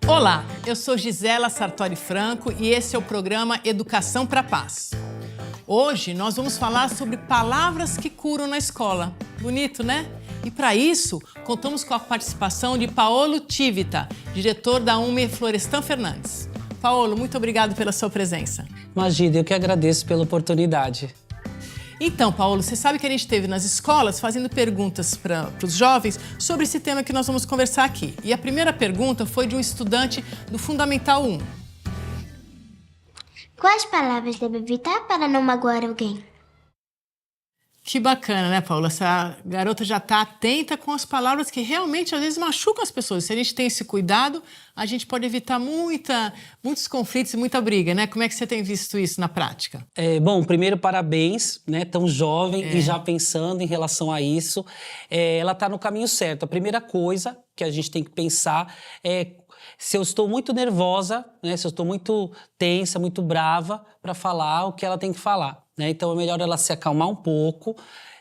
Olá, eu sou Gisela Sartori Franco e esse é o programa Educação para a Paz. Hoje nós vamos falar sobre palavras que curam na escola. Bonito, né? E para isso, contamos com a participação de Paolo Tivita, diretor da UME Florestan Fernandes. Paolo, muito obrigado pela sua presença. Imagina, eu que agradeço pela oportunidade. Então, Paolo, você sabe que a gente esteve nas escolas fazendo perguntas para os jovens sobre esse tema que nós vamos conversar aqui. E a primeira pergunta foi de um estudante do Fundamental 1. Quais palavras devo evitar para não magoar alguém? Que bacana, né, Paula? Essa garota já está atenta com as palavras que realmente, às vezes, machucam as pessoas. Se a gente tem esse cuidado, a gente pode evitar muitos conflitos e muita briga, né? Como é que você tem visto isso na prática? Bom, primeiro, parabéns, né? Tão jovem e já pensando em relação a isso. Ela está no caminho certo. A primeira coisa que a gente tem que pensar é se eu estou muito nervosa, né? Se eu estou muito tensa, muito brava para falar o que ela tem que falar. Né? Então é melhor ela se acalmar um pouco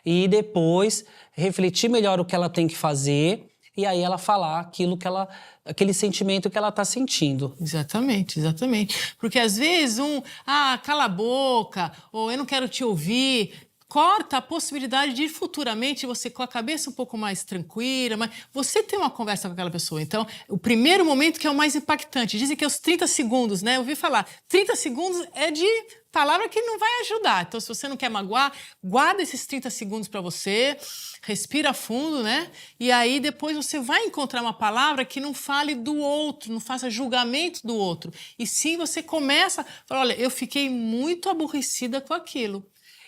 e depois refletir melhor o que ela tem que fazer e aí ela falar aquele sentimento que ela está sentindo. Exatamente, exatamente. Porque às vezes cala a boca, ou eu não quero te ouvir, corta a possibilidade de futuramente você com a cabeça um pouco mais tranquila, mas você ter uma conversa com aquela pessoa. Então, o primeiro momento que é o mais impactante, dizem que é os 30 segundos, né? Eu ouvi falar, 30 segundos é de palavra que não vai ajudar. Então, se você não quer magoar, guarda esses 30 segundos para você, respira fundo, né? E aí depois você vai encontrar uma palavra que não fale do outro, não faça julgamento do outro. E sim, você começa a falar, olha, eu fiquei muito aborrecida com aquilo.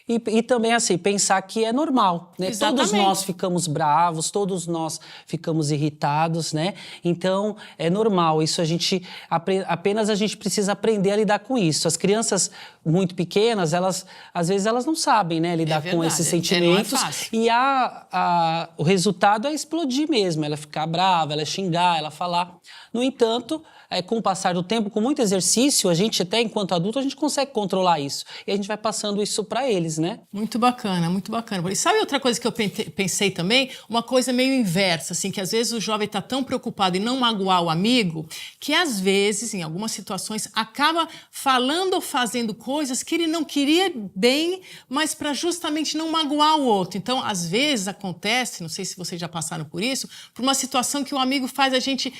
E também, assim, pensar que é normal, né? Todos nós ficamos bravos, todos nós ficamos irritados, né? Então, é normal. Isso apenas a gente precisa aprender a lidar com isso. As crianças muito pequenas, às vezes elas não sabem, né, lidar com esses sentimentos. Não é fácil. E o resultado é explodir mesmo, ela ficar brava, ela xingar, ela falar. No entanto, com o passar do tempo, com muito exercício, a gente até enquanto adulto, a gente consegue controlar isso. E a gente vai passando isso para eles, né? Muito bacana, muito bacana. E sabe outra coisa que eu pensei também? Uma coisa meio inversa, assim, que às vezes o jovem está tão preocupado em não magoar o amigo, que às vezes, em algumas situações, acaba falando ou fazendo coisas que ele não queria bem, mas para justamente não magoar o outro. Então, às vezes acontece, não sei se vocês já passaram por isso, por uma situação que o amigo faz a gente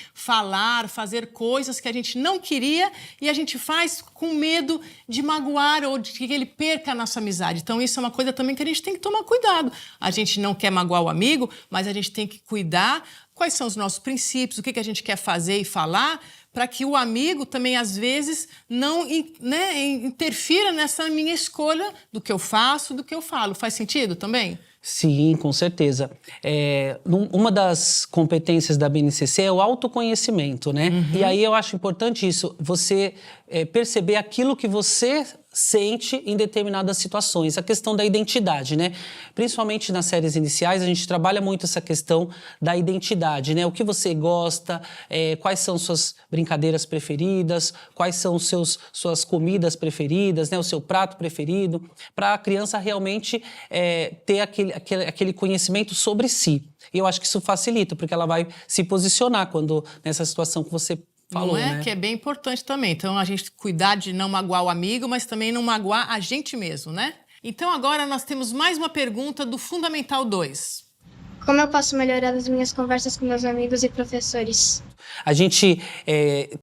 fazer coisas que a gente não queria e a gente faz com medo de magoar ou de que ele perca a nossa amizade. Então, isso é uma coisa também que a gente tem que tomar cuidado. A gente não quer magoar o amigo, mas a gente tem que cuidar quais são os nossos princípios, o que a gente quer fazer e falar, para que o amigo também, às vezes, não interfira nessa minha escolha do que eu faço, do que eu falo. Faz sentido também? Sim, com certeza. Uma das competências da BNCC é o autoconhecimento, né? E aí eu acho importante isso, você perceber aquilo que você sente em determinadas situações, a questão da identidade, né? Principalmente nas séries iniciais, a gente trabalha muito essa questão da identidade, né? O que você gosta, quais são suas brincadeiras preferidas, quais são suas comidas preferidas, né? O seu prato preferido, para a criança realmente ter aquele conhecimento sobre si. E eu acho que isso facilita, porque ela vai se posicionar nessa situação que você falou, não é? Né? Que é bem importante também. Então, a gente cuidar de não magoar o amigo, mas também não magoar a gente mesmo, né? Então, agora nós temos mais uma pergunta do Fundamental 2. Como eu posso melhorar as minhas conversas com meus amigos e professores? A gente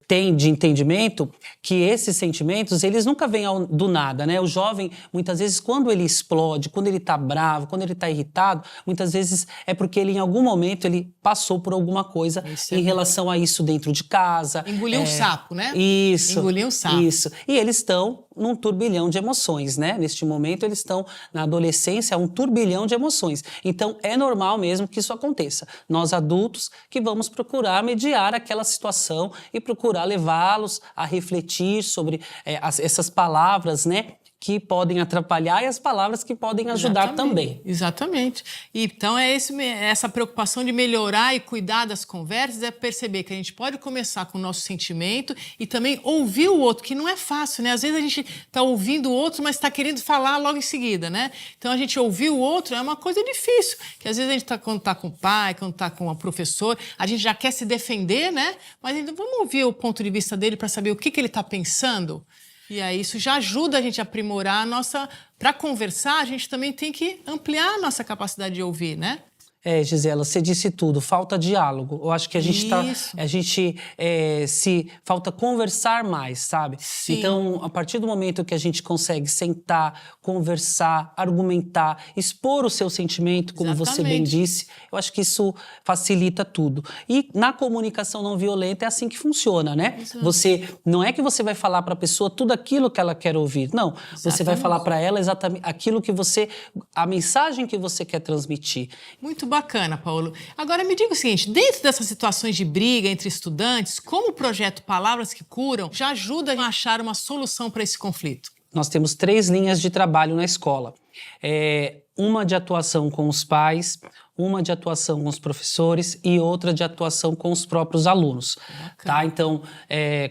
tem de entendimento que esses sentimentos, eles nunca vêm do nada, né? O jovem, muitas vezes, quando ele explode, quando ele tá bravo, quando ele tá irritado, muitas vezes é porque ele, em algum momento, ele passou por alguma coisa em relação a isso dentro de casa. Engoliu um sapo, né? Isso. Engoliu um sapo. Isso. E eles estão num turbilhão de emoções, né? Neste momento, eles estão na adolescência, um turbilhão de emoções. Então, é normal mesmo que isso aconteça. Nós, adultos, que vamos procurar mediar aquela situação e procurar levá-los a refletir sobre essas palavras, né? que podem atrapalhar e as palavras que podem ajudar também. Exatamente. Então, essa preocupação de melhorar e cuidar das conversas é perceber que a gente pode começar com o nosso sentimento e também ouvir o outro, que não é fácil, né? Às vezes a gente está ouvindo o outro, mas está querendo falar logo em seguida, né? Então, a gente ouvir o outro é uma coisa difícil, que às vezes a gente quando está com o pai, quando está com o professor, a gente já quer se defender, né? Mas ainda vamos ouvir o ponto de vista dele para saber o que ele está pensando. E aí isso já ajuda a gente a aprimorar a nossa... Para conversar, a gente também tem que ampliar a nossa capacidade de ouvir, né? Gisela, você disse tudo, falta diálogo. Eu acho que a gente falta conversar mais, sabe? Sim. Então, a partir do momento que a gente consegue sentar, conversar, argumentar, expor o seu sentimento, como você bem disse, eu acho que isso facilita tudo. E na comunicação não violenta é assim que funciona, né? Exato. Não é que você vai falar para a pessoa tudo aquilo que ela quer ouvir, não. Você vai falar para ela exatamente aquilo a mensagem que você quer transmitir. Muito bacana, Paulo. Agora me diga o seguinte, dentro dessas situações de briga entre estudantes, como o projeto Palavras que Curam já ajuda a achar uma solução para esse conflito? Nós temos 3 linhas de trabalho na escola. Uma de atuação com os pais, uma de atuação com os professores e outra de atuação com os próprios alunos. Tá? Então,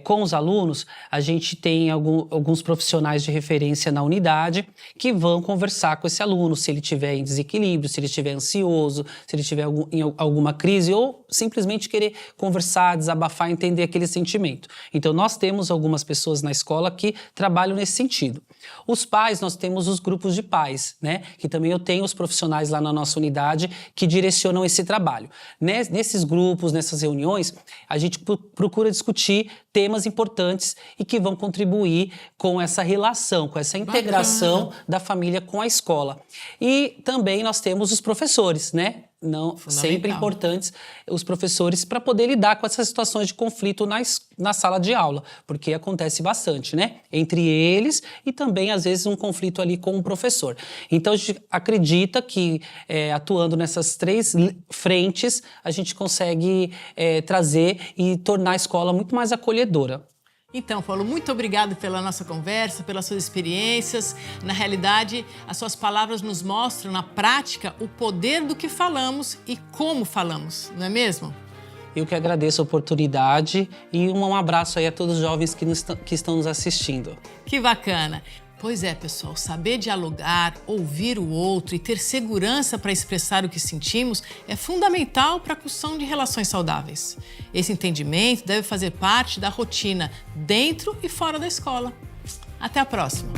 com os alunos, a gente tem alguns profissionais de referência na unidade que vão conversar com esse aluno, se ele estiver em desequilíbrio, se ele estiver ansioso, se ele estiver em alguma crise ou simplesmente querer conversar, desabafar, entender aquele sentimento. Então, nós temos algumas pessoas na escola que trabalham nesse sentido. Os pais, nós temos os grupos de pais, né? Que também eu tenho os profissionais lá na nossa unidade que direcionam esse trabalho. Nesses grupos, nessas reuniões, a gente procura discutir temas importantes e que vão contribuir com essa relação, com essa integração da família com a escola. E também nós temos os professores, né? Sempre importantes os professores para poder lidar com essas situações de conflito na sala de aula, porque acontece bastante, né? Entre eles e também, às vezes, um conflito ali com o professor. Então, a gente acredita que, atuando nessas 3 frentes, a gente consegue trazer e tornar a escola muito mais acolhedora. Então, Paulo, muito obrigado pela nossa conversa, pelas suas experiências. Na realidade, as suas palavras nos mostram, na prática, o poder do que falamos e como falamos, não é mesmo? Eu que agradeço a oportunidade e um abraço aí a todos os jovens que estão nos assistindo. Que bacana! Pois é, pessoal, saber dialogar, ouvir o outro e ter segurança para expressar o que sentimos é fundamental para a construção de relações saudáveis. Esse entendimento deve fazer parte da rotina dentro e fora da escola. Até a próxima!